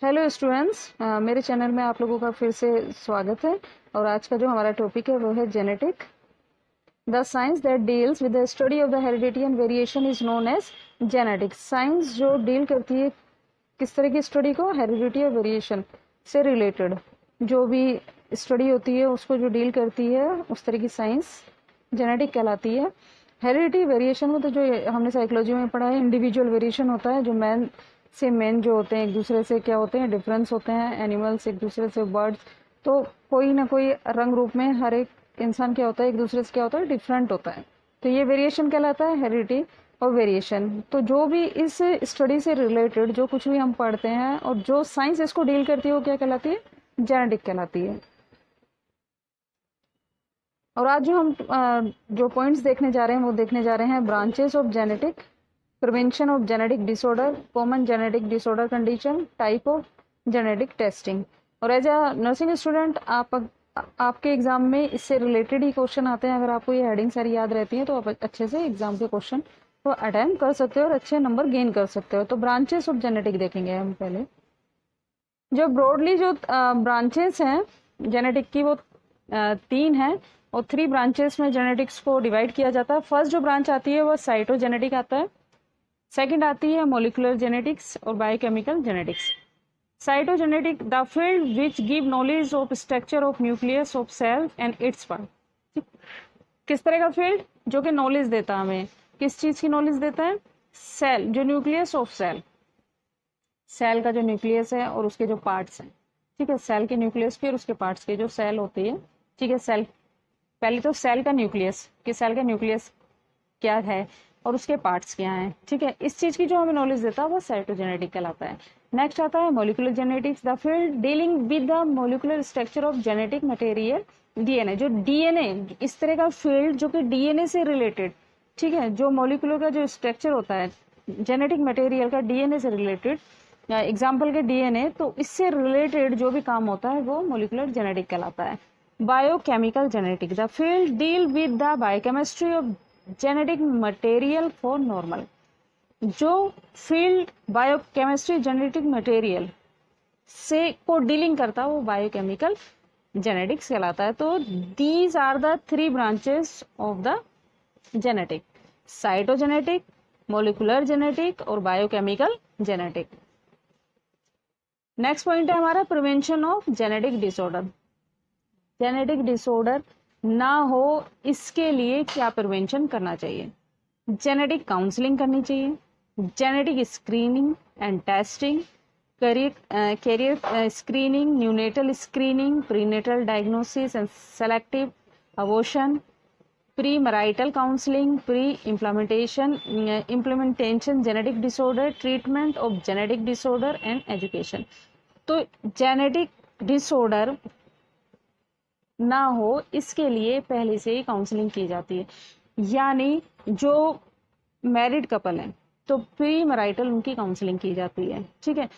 Hello students, मेरे channel में आप लोगों का फिर से स्वागत है। और आज का जो हमारा टॉपिक है वो है genetic. The science that deals with the study of the heredity and variation is known as genetics. Science जो डील करती है किस तरह की स्टडी को, हेरिडिटी और वेरिएशन से रिलेटेड जो भी स्टडी होती है उसको जो डील करती है उस तरह की साइंस जेनेटिक कहलाती है। हेरिडिटी वेरिएशन में तो जो हमने साइकोलॉजी में पढ़ा है, इंडिविजुअल वेरिएशन होता है। जो मैन से मेन जो होते हैं एक दूसरे से क्या होते हैं, डिफरेंस होते हैं। एनिमल्स एक दूसरे से, बर्ड्स, तो कोई ना कोई रंग रूप में हर एक इंसान क्या होता है, एक दूसरे से क्या होता है, डिफरेंट होता है। तो ये वेरिएशन कहलाता है, हेरिडिटी और वेरिएशन। तो जो भी इस स्टडी से रिलेटेड जो कुछ भी हम पढ़ते हैं और जो साइंस इसको डील करती है वो क्या कहलाती है, जेनेटिक कहलाती है। और आज जो हम जो पॉइंट्स देखने जा रहे हैं वो देखने जा रहे हैं branches of genetic, prevention of genetic disorder, common genetic disorder condition, type of genetic testing. और एज अ नर्सिंग स्टूडेंट आपके एग्जाम में इससे रिलेटेड ही क्वेश्चन आते हैं। अगर आपको ये हेडिंग सारी याद रहती है तो आप अच्छे से एग्जाम के क्वेश्चन को अटेम्प्ट कर सकते हो और अच्छे नंबर गेन कर सकते हो। तो ब्रांचेस ऑफ जेनेटिक देखेंगे हम पहले। जो ब्रॉडली जो ब्रांचेस हैं जेनेटिक की वो 3 है। और 3 ब्रांचेस में जेनेटिक्स को डिवाइड किया जाता है। फर्स्ट जो ब्रांच आती है वो साइटोजेनेटिक आता है। सेकंड आती है मॉलिक्यूलर जेनेटिक्स और biochemical genetics. Cytogenetic the field which give knowledge of structure of nucleus of cell and its part. किस तरह का फील्ड, जो कि नॉलेज देता है हमें। किस चीज की नॉलेज देता है, सेल, जो न्यूक्लियस ऑफ सेल, सेल का जो न्यूक्लियस है और उसके जो पार्ट्स हैं। ठीक है, सेल के न्यूक्लियस के और उसके पार्ट्स के जो सेल होती है। ठीक है, सेल, पहले तो सेल का न्यूक्लियस, कि सेल का न्यूक्लियस क्या है और उसके पार्ट्स क्या हैं। ठीक है, इस चीज की जो हमें नॉलेज देता है वो साइटोजेनेटिक कहलाता है। नेक्स्ट आता है molecular genetics the field dealing with the molecular structure of genetic material DNA. जो डीएनए, इस तरह का फील्ड जो कि डीएनए से रिलेटेड, ठीक है, जो मॉलिक्यूलर का जो स्ट्रक्चर होता है जेनेटिक मटेरियल का डीएनए से रिलेटेड, एग्जाम्पल के डीएनए, तो इससे रिलेटेड जो भी काम होता है वो मॉलिक्यूलर जेनेटिक कहलाता है। Biochemical genetic the field deal with the biochemistry of genetic material for normal. जो फील्ड बायोकेमिस्ट्री जेनेटिक मटेरियल से को डीलिंग करता है वो बायोकेमिकल जेनेटिक्स कहलाता है। तो these are the 3 branches of the genetic, cytogenetic, molecular genetic और बायोकेमिकल जेनेटिक। नेक्स्ट पॉइंट है हमारा prevention of genetic disorder. Genetic disorder ना हो इसके लिए क्या प्रिवेंशन करना चाहिए। जेनेटिक काउंसलिंग करनी चाहिए, genetic screening and testing, carrier screening, neonatal screening, prenatal diagnosis and selective abortion, pre marital counselling, pre implementation genetic disorder, treatment of genetic disorder and education. तो जेनेटिक डिसऑर्डर ना हो इसके लिए पहले से ही काउंसलिंग की जाती है। यानी जो मैरिड कपल है तो प्री मैरिटल उनकी काउंसलिंग की जाती है। ठीक है,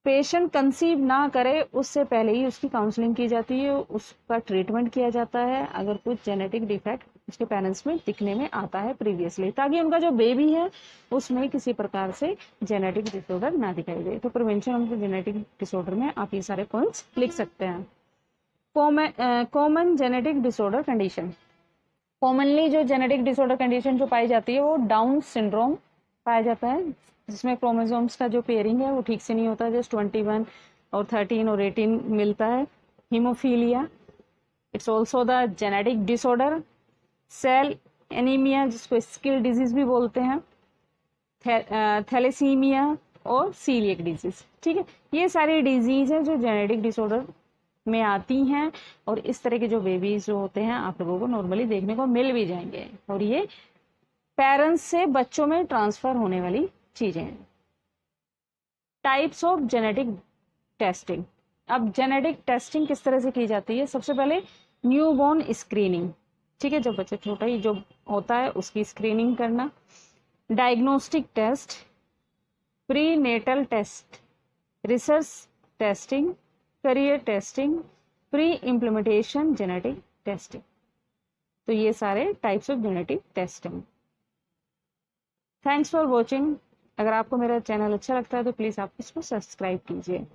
पेशेंट कंसीव ना करे उससे पहले ही उसकी काउंसलिंग की जाती है, उसका ट्रीटमेंट किया जाता है अगर कुछ जेनेटिक डिफेक्ट उसके पेरेंट्स में दिखने में आता है प्रीवियसली, ताकि उनका जो बेबी है उसमें किसी प्रकार से जेनेटिक डिसऑर्डर ना दिखाई दे। तो प्रिवेंशन ऑफ जेनेटिक डिसऑर्डर में आप ये सारे पॉइंट्स लिख सकते हैं। Common genetic disorder condition. Commonly जो जेनेटिक डिसऑर्डर कंडीशन जो पाई जाती है वो डाउन सिंड्रोम पाया जाता है, जिसमें क्रोमोसोम्स का जो पेयरिंग है वो ठीक से नहीं होता, जस्ट 21 और 13 और 18 मिलता है। Haemophilia, it's also the genetic disorder. Cell anaemia, जिसको स्किल डिजीज भी बोलते हैं, थैलेसीमिया और सीलियक डिजीज। ठीक है, ये सारी डिजीज है जो जेनेटिक डिसऑर्डर में आती हैं। और इस तरह के जो बेबीज जो होते हैं आप लोगों को नॉर्मली देखने को मिल भी जाएंगे, और ये पेरेंट्स से बच्चों में ट्रांसफर होने वाली चीजें हैं। Types of genetic testing. अब जेनेटिक टेस्टिंग किस तरह से की जाती है। सबसे पहले न्यूबॉर्न स्क्रीनिंग। ठीक है, जब बच्चा छोटा ही जो होता है उसकी स्क्रीनिंग करना। Diagnostic test, pre natal test, research testing, carrier testing, pre implementation genetic testing. तो ये सारे types of genetic testing. Thanks for watching. अगर आपको मेरा चैनल अच्छा लगता है तो प्लीज़ आप इसको सब्सक्राइब कीजिए।